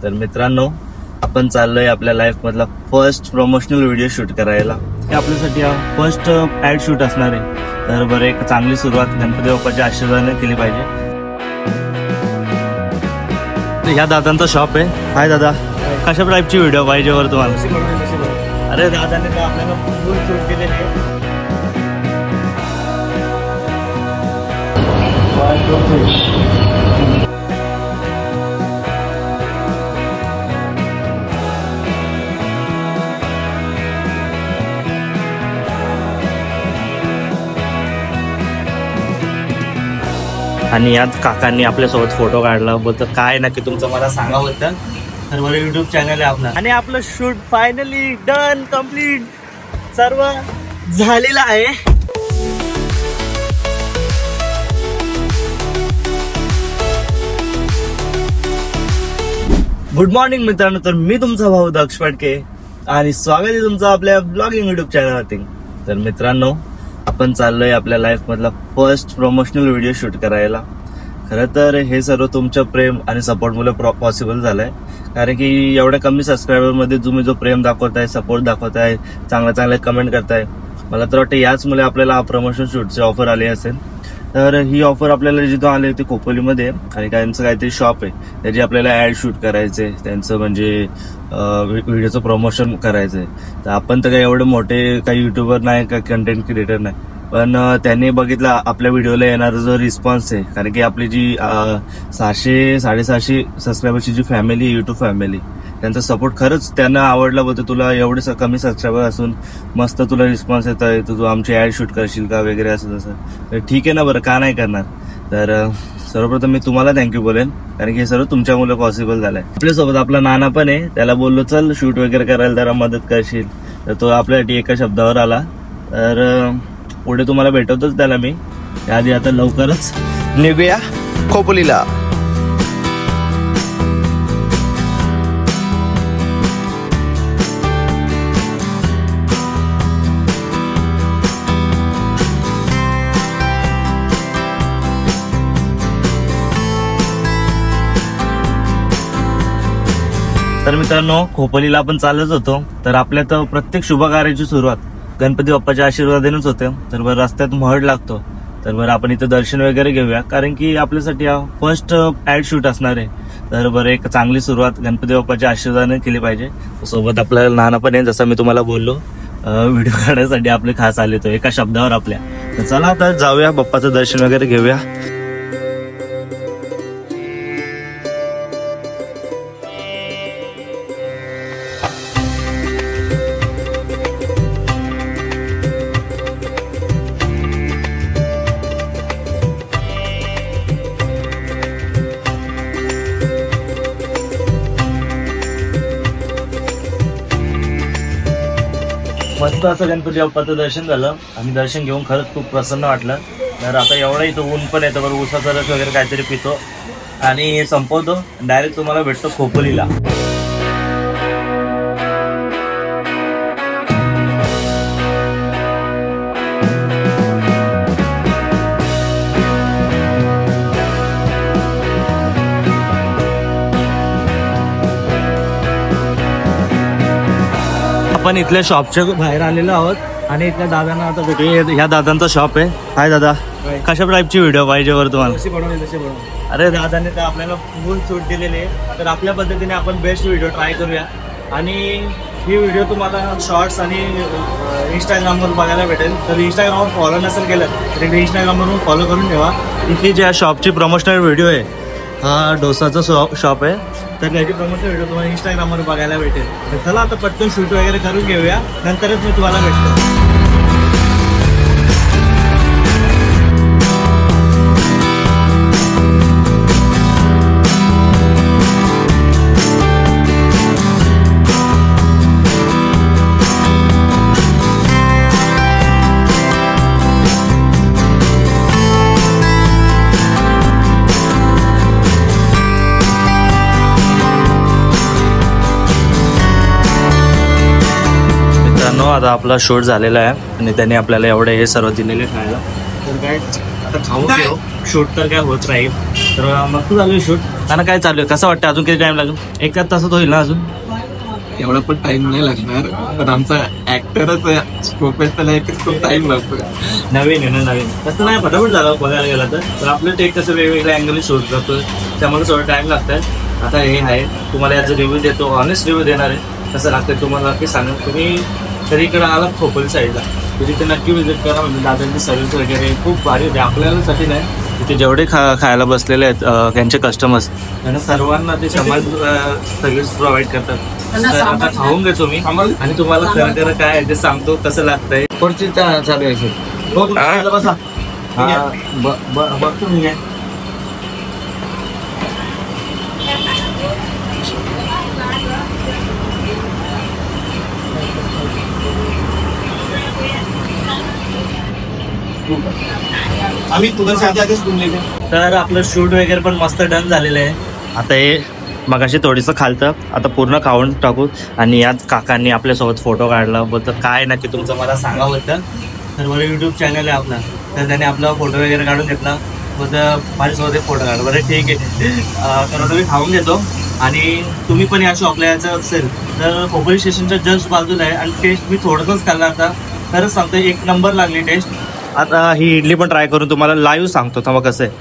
तर मित्रांनो, आपण चाललोय आपल्या लाईफ मधला फर्स्ट प्रमोशनल व्हिडिओ शूट करायला. हे आपल्यासाठी हा फर्स्ट ऍड शूट असणार आहे. तर बरं, एक चांगली सुरुवात गणपती बाप्पाच्या आशीर्वादाने केली पाहिजे. ह्या दादांचा शॉप आहे. हाय दादा, कशा टाईपची व्हिडिओ पाहिजे बरं तुम्हाला? अरे दादाने तर आपल्याला फुल शूट केलेली आहे. आणि यात काकांनी आपल्यासोबत फोटो काढला. बोलतं काय नक्की तुमचं मला सांगा होतं. तर मला युट्यूब चॅनल आहे आपला. आणि आपलं शूट फायनली डन, कम्प्लीट सर्व झालेलं आहे. गुड मॉर्निंग मित्रांनो. तर मी तुमचा भाऊ दक्ष फडके आणि स्वागत आहे तुमचं आपल्या ब्लॉगिंग युट्यूब चॅनलवरती. तर मित्रांनो, आपण चाललोय आपल्या लाईफ मधला फर्स्ट प्रमोशनल व्हिडिओ शूट करायला. खरं तर हे सर्व तुमच्या प्रेम आणि सपोर्ट मुळे पॉसिबल झालंय. कारण की एवढ्या कमी सबस्क्रायबर मध्ये तुम्ही जो प्रेम दाखवताय, सपोर्ट दाखवताय, चांगल्या कमेंट करताय, मला तर वाटतं याच मुळे आपल्याला प्रमोशन शूटची ऑफर आली असेल. तर ही ऑफर आपल्याला जिथं आली होती खोपोलीमध्ये, आणि त्यांचं काहीतरी शॉप आहे, त्याची आपल्याला ऍड शूट करायचंय, त्यांचं म्हणजे व्हिडिओचं प्रमोशन करायचंय. तर आपण तर काही एवढे मोठे काही युट्यूबर नाही, काही कंटेंट क्रिएटर नाही, पण त्यांनी बघितला आपल्या व्हिडिओला येणारा जो रिस्पॉन्स आहे. कारण की आपली जी 600-750 सबस्क्रायबरची जी फॅमिली आहे, युट्यूब फॅमिली, त्यांचा सपोर्ट खरंच त्यांना आवडला. बोलतो तुला एवढे कमी सबस्क्रायबर असून मस्त तुला रिस्पॉन्स येत आहे, तू आमची ऍड शूट करशील का वगैरे असं तसं. तर ठीक आहे ना, बरं का नाही करणार. तर सर्वप्रथम मी तुम्हाला थँक्यू बोलेन, कारण की हे सर्व तुमच्यामुळे पॉसिबल झालंय. आपल्यासोबत आपला नाना पण आहे. त्याला बोललो चल शूट वगैरे करायला जरा मदत करशील, तर तो आपल्यासाठी एका शब्दावर आला. तर पुढे तुम्हाला भेटवतोच त्याला मी. त्याआधी आता लवकरच निघूया खोपोलीला. तर मित्रांनो, खोपोलीला आपण चालत होतो. तर आपल्या तर प्रत्येक शुभ कार्याची सुरुवात गणपती बाप्पाच्या आशीर्वादानेच होते. तर बरं, रस्त्यात महड लागतो. तर बरं, आपण इथं दर्शन वगैरे घेऊया, कारण की आपल्यासाठी हा फर्स्ट ऍड शूट असणार आहे. तर बरं, एक चांगली सुरुवात गणपती बाप्पाच्या आशीर्वादाने केली पाहिजे. सोबत आपल्याला नाना पण आहे, जसं मी तुम्हाला बोललो, व्हिडिओ काढण्यासाठी आपले खास आले तो एका शब्दावर आपल्या. तर चला आता जाऊया, बाप्पाचं दर्शन वगैरे घेऊया. मस्त असं गणपती बाप्पाचं दर्शन झालं आणि दर्शन घेऊन खरंच खूप प्रसन्न वाटलं. तर आता एवढं इथं ऊन पण येतं, बरं उसाचा रस वगैरे काहीतरी पितो आणि संपवतो. डायरेक्ट तुम्हाला भेटतो खोपोलीला. आपण इथल्या शॉपच्या बाहेर आलेलो आहोत आणि इथल्या दादांना आता भेटू. ह्या दादांचा शॉप आहे. हाय दादा, कशा टाईपची व्हिडिओ पाहिजे बरं तुम्हाला? अरे दादाने तर आपल्याला फुल सूट दिलेली आहे. तर आपल्या पद्धतीने आपण बेस्ट व्हिडिओ ट्राय करूया. आणि ही व्हिडिओ तुम्हाला शॉर्ट्स आणि इंस्टाग्रामवर बघायला भेटेल. तर इंस्टाग्रामवर फॉलो नसेल केलं तर इंस्टाग्रामवरून फॉलो करून ठेवा. इथली ज्या शॉपची प्रमोशनल व्हिडिओ आहे, हा डोसाचा शॉप आहे. तर त्याची प्रमोशनल व्हिडिओ तुम्हाला इंस्टाग्रामवर बघायला भेटेल. तर चला आता पटकन शूट वगैरे करून घेऊया, नंतरच मी तुम्हाला भेटतो. आता आपला शूट झालेला आहे आणि त्यांनी आपल्याला एवढे हे सर्व दिलेले खायला. तर काय आता खाऊ घेऊ, शूट तर काय होत राहील. तर मस्त चालू आहे शूट. त्यांना काय चालू आहे, कसं वाटतं, अजून किती टाइम लागेल? 1 तासात होईल ना अजून? एवढा पण टाइम नाही लागणार, पण आमचा ऍक्टरच प्रोफेशनल आहे, खूप टाइम लागतो. नवीन आहे ना, नवीन तसं नाही, फटाफट झालं बघायला गेला तर आपलं टेक कसं वेगवेगळ्या अँगल शूट करतो, त्यामुळे थोडं टाइम लागतात. आता हे आहे, तुम्हाला याचा रिव्ह्यू देतो, ऑनेस्ट रिव्ह्यू देणार आहे. कसं लागतं तुम्हाला नक्की सांगा. तुम्ही तरी इकडे आला खोपोली साईडला, तर तिथे नक्की व्हिजिट करा. म्हणजे दादांची सर्व्हिस वगैरे खूप भारी होते. आपल्यासाठी नाही, तिथे जेवढे खायला बसलेले आहेत त्यांचे कस्टमर्स, त्यांना सर्वांना ते समान सर्व्हिस प्रोव्हाइड करतात. तर आता खाऊन घेतो मी आणि तुम्हाला खरं खरं काय आहे ते सांगतो, कसं लागतंय. पुढची चालू आहे. हो, तुम्ही बसा. बघतो मी. आम्ही तुझ्या आधीच तुमले. तर आपलं शूट वगैरे पण मस्त डन झालेलं आहे. आता हे मगाशी थोडंसं खालतं, आता पूर्ण खाऊन टाकू. आणि याच काकांनी आपल्यासोबत फोटो काढला. बोलतं काय नक्की तुमचं मला सांगा होतं. तर बरं यूट्यूब चॅनल आहे आपला, तर त्याने आपला फोटो वगैरे काढून घेतला. बोलतं माझ्यासोबत एक फोटो काढला. बरं ठीक आहे. तर आता मी खाऊन घेतो. आणि तुम्ही पण या शॉपला यायचं असेल तर खोपोली स्टेशनच्या जस्ट बाजूला आहे. आणि टेस्ट मी थोडंसंच खाल्ला, आता खरंच सांगतो 1 नंबर लागली टेस्ट. आता ही इडली पण ट्राय करून तुम्हाला लाईव्ह सांगतो थांबा कसं आहे.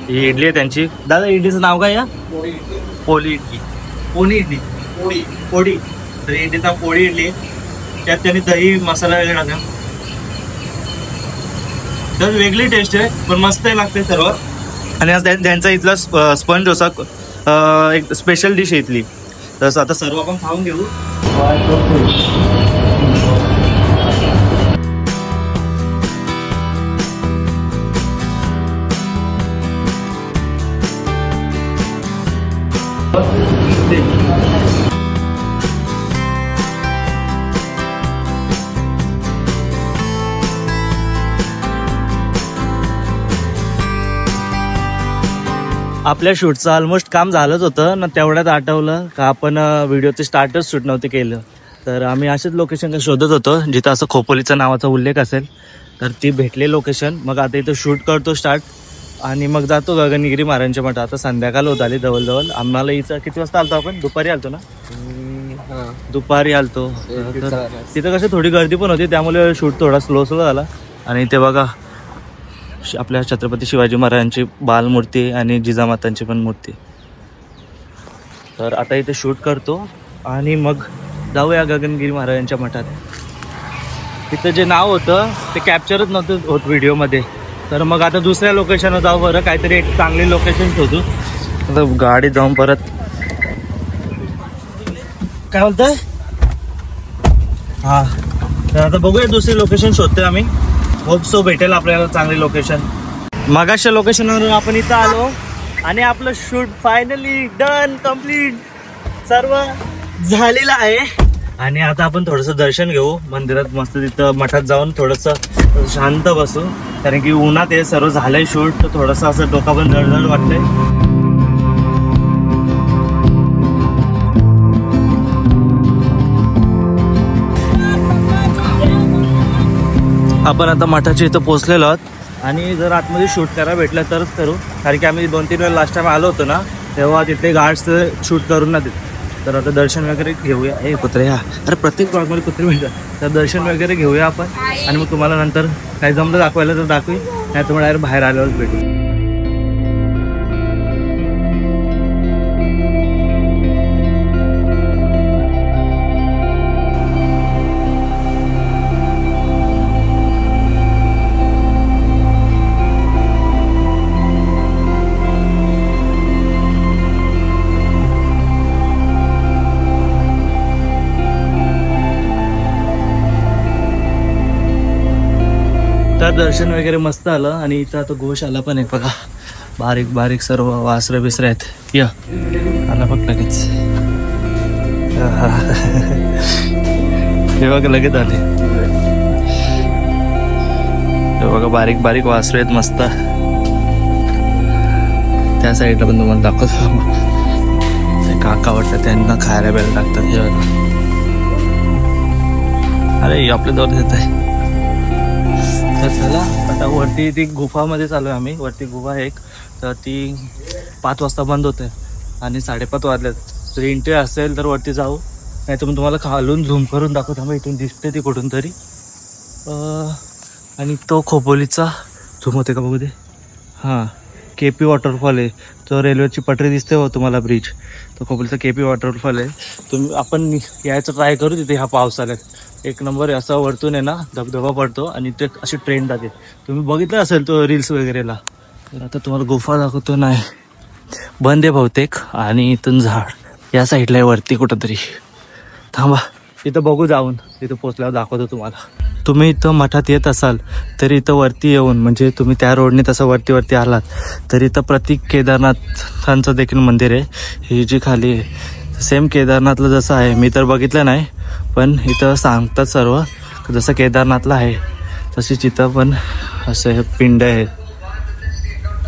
ही इडली आहे त्यांची. दादा इडलीचं नाव काय? या पोळी इडली, पोळी इडली, पोळी. तर इडलीचा पोळी इडली, त्यात त्यांनी दही मसाला वगैरे टाका. तर वेगळी टेस्ट आहे, पण मस्त लागते सर्व. आणि आज त्यांचा इथला स्पंज डोसा एक स्पेशल डिश आहे इथली. तर आता सर्व आपण खाऊन घेऊ. आपल्या शूटचं ऑलमोस्ट काम झालंच होतं ना, तेवढ्यात आठवलं का आपण व्हिडिओचे स्टार्टच शूट नव्हते केलं. तर आम्ही असेच लोकेशन शोधत होतो जिथं असं खोपोलीचा नावाचा उल्लेख असेल. तर ती भेटले लोकेशन. मग आता इथं शूट करतो स्टार्ट आणि मग जातो गगनगिरी महाराजांच्या मठात. आता संध्याकाळ होत आली जवळ. आम्हाला इथं किती वाजता आलतो आपण? दुपारी आलतो ना, दुपारी आलतो. तिथं कसं थोडी गर्दी पण होती, त्यामुळे शूट थोडा स्लो झाला. आणि इथे बघा आपल्या छत्रपती शिवाजी महाराजांची बालमूर्ती आणि जिजामातांची पण मूर्ती. तर आता इथे शूट करतो आणि मग जाऊया गगनगिरी महाराजांच्या मठात. तिथं जे नाव होतं ते कॅप्चरच नव्हतं होत व्हिडिओमध्ये. तर मग आता दुसऱ्या लोकेशनवर जाऊ. बरं काहीतरी एक चांगली लोकेशन शोधू. आता गाडी जाऊन परत काय बोलतोय. हा, तर आता बघूया दुसरी लोकेशन शोधतोय आम्ही. होप सो भेटेल आपल्याला चांगली लोकेशन. मगाच्या लोकेशनवरून आपण इथं आलो आणि आपलं शूट फायनली डन, कम्प्लीट सर्व झालेलं आहे. आणि आता आपण थोडंसं दर्शन घेऊ मंदिरात. मस्त तिथं मठात जाऊन थोडंसं शांत बसू, कारण की उन्हात हे सर्व झालंय शूट. तर थोडंसं असं डोका पण जडजड वाटतंय. आपण आता मठाच्या इथं पोहोचलेलो आहोत आणि जर आतमध्ये शूट करायला भेटलं तरच करू, कारण की आम्ही 2-3 वेळा लास्ट टाइम आलो होतो ना, तेव्हा तिथले गार्ड्स शूट करून ना देत. तर आता दर्शन वगैरे घेऊया. हे कुत्रे, हा अरे प्रत्येक ब्लॉगमध्ये कुत्रे मिळतात. तर दर्शन वगैरे घेऊया आपण आणि मग तुम्हाला नंतर काही जमलं दाखवायला तर दाखवी, नाही तर मग डायरेक्ट बाहेर आल्यावरच भेटू. तर दर्शन वगैरे मस्त आलं. आणि इथं आता गोशाला पण आहे बघा, बारीक बारीक सर्व वासरे बिसरे आहेत. या आला बघ लगेच, हे बघा लगेच आले. हे बघा बारीक बारीक वासरे आहेत मस्त. त्या साईडला पण तुम्हाला दाखवतो. ते काका वाटतं त्यांना खायला बेल टाकतात. हे बघा, अरे आपल्या जवळ येत आहे. तर चला आता वरती ती गुफामध्ये चालू आहे आम्ही. वरती गुफा आहे एक, तर ती 5 वाजता बंद होते आणि 5:30 वाजल्यात. जर एंट्री असेल तर वरती जाऊ, नाही तर मग तुम्हाला खालून झूम करून दाखवतो. मग इथून दिसते ती कुठून तरी. आणि तो खोपोलीचा झूम होते का बघू दे. हां, KP वॉटरफॉल आहे. तो रेल्वेची पटरी दिसते हो तुम्हाला, ब्रिज. तो खोपोलीचा KP वॉटरफॉल आहे. आपण यायचं ट्राय करू तिथे ह्या पावसाळ्यात. एक नंबर आहे. असं वरतून आहे ना धबधबा पडतो आणि ते अशी ट्रेन जाते. तुम्ही बघितलं असेल तो रील्स वगैरेला. तर आता तुम्हाला गुफा दाखवतो. नाही, बंद आहे बहुतेक. आणि इथून झाड या साईडला आहे वरती कुठंतरी. थांबा, इथं बघू जाऊन. तिथं पोचल्यावर दाखवतो तुम्हाला. तुम्ही इथं मठात येत असाल तर इथं वरती येऊन, म्हणजे तुम्ही त्या रोडने तसं वरती आलात तर इथं प्रतीक केदारनाथांचं देखील मंदिर आहे. ही जी खाली आहे सेम केदारनाथला जसं आहे. मी तर बघितलं नाही, पण इथं सांगतात सर्व जसं केदारनाथला आहे तशीच इथं पण असं हे पिंड आहे.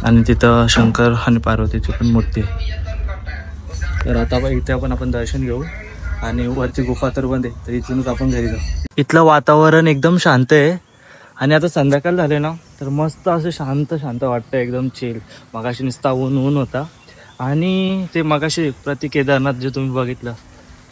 आणि तिथं शंकर आणि पार्वतीची पण मूर्ती आहे. तर आता इथे आपण दर्शन घेऊ. आणि वरची गुफा तर बंद आहे, तर इथूनच आपण घरी जाऊ. इथलं वातावरण एकदम शांत आहे. आणि आता संध्याकाळ झाले ना तर मस्त असं शांत वाटतं, एकदम चिल. मगाशी नुसता ऊन होता. आणि ते मगाशी प्रति केदारनाथ जे तुम्ही बघितलं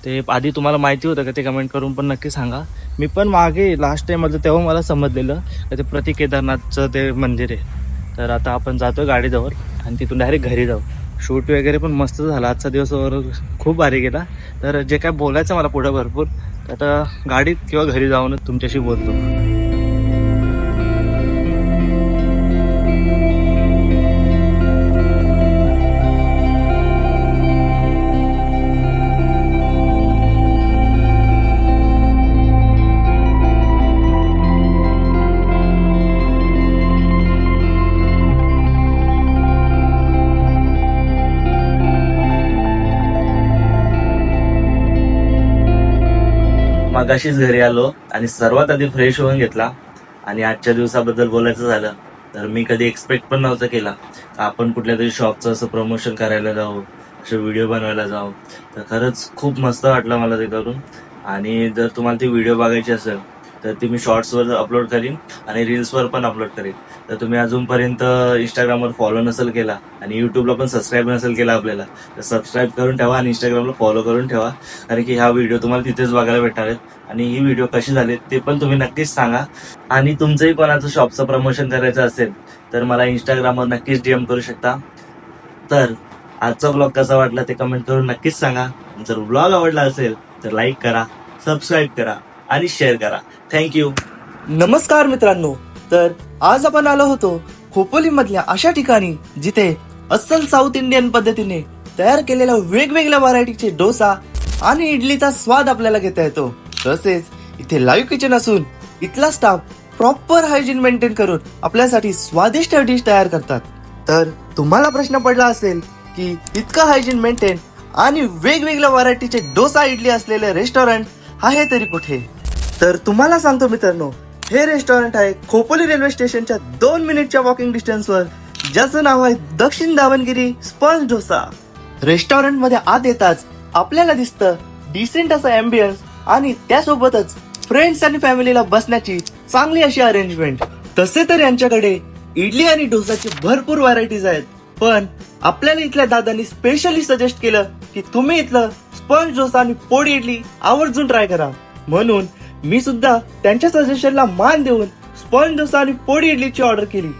ते आधी तुम्हाला माहिती होतं का ते कमेंट करून पण नक्की सांगा. मी पण मागे लास्ट टाइम होतं तेव्हा मला समजलेलं का ते प्रति केदारनाथचं ते मंदिर आहे. तर आता आपण जातोय गाडीजवळ आणि तिथून डायरेक्ट घरी जाऊ. शूट वगैरे पण मस्त झाला. आजचा दिवस खूप भारी गेला. तर जे काय बोलायचं मला पुढं भरपूर, आता गाडीत किंवा घरी जाऊनच तुमच्याशी बोलतो. मगाशीच घरी आलो आणि सर्वात आधी फ्रेश होऊन घेतला. आणि आजच्या दिवसाबद्दल बोलायचं झालं तर मी कधी एक्सपेक्ट पण नव्हतं केला आपण कुठल्या तरी शॉपचं असं प्रमोशन करायला जाऊ, असे व्हिडिओ बनवायला जाऊ. तर खरंच खूप मस्त वाटलं मला ते करून. आणि जर तुम्हाला ती व्हिडिओ बघायची असेल तर ती मी शॉर्ट्सवर अपलोड करीन आणि रील्सवर पण अपलोड करीन. तर तुम्ही अजूनपर्यंत इंस्टाग्रामवर फॉलो नसेल केला आणि यूट्यूबला पण सबस्क्राईब नसेल केला आपल्याला, तर सबस्क्राईब करून ठेवा आणि इंस्टाग्रामला फॉलो करून ठेवा. कारण की हा व्हिडिओ तुम्हाला तिथेच बघायला भेटणार आहेत. आणि ही व्हिडिओ कशी झाली ते पण तुम्ही नक्कीच सांगा. आणि तुमचंही कोणाचं शॉपचं प्रमोशन करायचं असेल तर मला इंस्टाग्रामवर नक्कीच DM करू शकता. तर आजचा ब्लॉग कसा वाटला ते कमेंट करून नक्कीच सांगा. जर ब्लॉग आवडला असेल तर लाईक करा, सबस्क्राईब करा आणि शेअर करा. थँक्यू. नमस्कार मित्रांनो, तर आज आपण आलो होतो खोपोली मधल्या अशा ठिकाणी जिथे अस्सल साऊथ इंडियन पद्धतीने तयार केलेल्या वेगवेगळ्या व्हरायटीचे डोसा आणि इडलीचा स्वाद आपल्याला घेता येतो. तसेच इथे लाईव्ह किचन असून इथला स्टाफ प्रॉपर हायजीन मेंटेन करून आपल्यासाठी स्वादिष्ट डिश तयार करतात. तर तुम्हाला प्रश्न पडला असेल की इतकं हायजीन मेंटेन आणि वेगवेगळ्या व्हरायटीचे डोसा इडली असलेले रेस्टॉरंट आहे तरी कुठे, तर तुम्हाला सांगतो मित्रांनो, हे रेस्टॉरंट आहे खोपोली रेल्वे स्टेशनच्या 2 मिनिटच्या वॉकिंग डिस्टन्सवर, ज्याचं नाव आहे दक्षिण दावणगिरी स्पंज डोसा. रेस्टॉरंट मध्ये आत येताच आपल्याला दिसतं डिसेंट असं एम्बियन्स आणि त्यासोबतच फ्रेंड्स आणि फॅमिलीला बसण्याची चांगली अशी अरेंजमेंट. तसे तर यांच्याकडे इडली आणि डोसाची भरपूर व्हरायटीज आहेत, पण आपल्याला इथल्या दादांनी स्पेशली सजेस्ट केलं की तुम्ही इथलं स्पंज डोसा आणि पोळी इडली आवर्जून ट्राय करा. म्हणून मी सुद्धा त्यांच्या सजेशनला मान देऊन स्पंज डोसा आणि पोळी इडलीची ऑर्डर केली.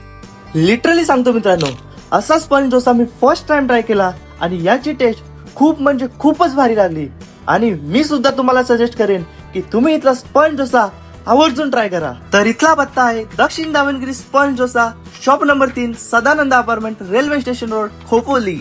लिटरली सांगतो मित्रांनो, असा स्पंज डोसा मी फर्स्ट टाइम ट्राय केला आणि याची टेस्ट खूप म्हणजे खूपच भारी लागली. आणि मी सुद्धा तुम्हाला सजेस्ट करेन की तुम्ही इथला स्पंज डोसा आवर्जून ट्राय करा. तर इथला पत्ता आहे Dakshin Davangere sponge dosa, shop number 3, Sadanand apartment, railway station road, Khopoli.